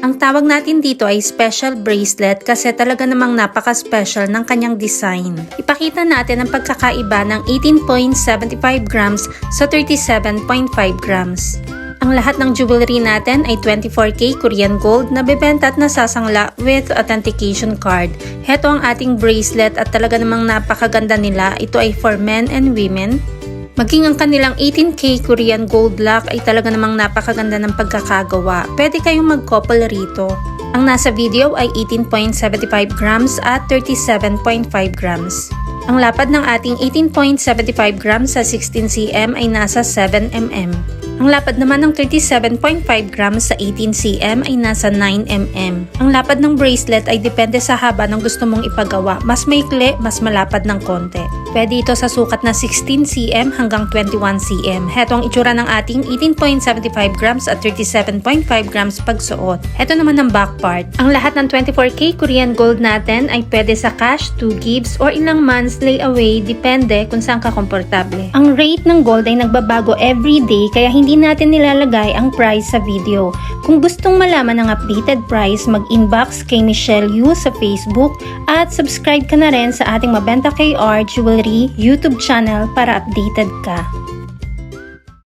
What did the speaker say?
Ang tawag natin dito ay special bracelet kasi talaga namang napaka-special ng kanyang design. Ipakita natin ang pagkakaiba ng 18.75 grams sa 37.5 grams. Ang lahat ng jewelry natin ay 24K Korean gold na bebenta at nasasangla with authentication card. Heto ang ating bracelet at talaga namang napakaganda nila. Ito ay for men and women. Maging ang kanilang 18K Korean gold lock ay talaga namang napakaganda ng pagkakagawa. Pwede kayong mag-couple rito. Ang nasa video ay 18.75 grams at 37.5 grams. Ang lapad ng ating 18.75 grams sa 16 cm ay nasa 7 mm. Ang lapad naman ng 37.5 grams sa 18 cm ay nasa 9 mm. Ang lapad ng bracelet ay depende sa haba ng gusto mong ipagawa. Mas maikli, mas malapad ng konti. Pwede ito sa sukat na 16 cm hanggang 21 cm. Heto ang itsura ng ating 18.75 grams at 37.5 grams pagsuot. Heto naman ang back part. Ang lahat ng 24K Korean gold natin ay pwede sa cash, 2 gifts, or ilang months layaway, depende kung saan ka komportable. Ang rate ng gold ay nagbabago every day kaya hindi natin nilalagay ang price sa video. Kung gustong malaman ang updated price, mag-inbox kay Michelle Yu sa Facebook at subscribe ka na rin sa ating Mabenta KR Jewelry YouTube channel para updated ka.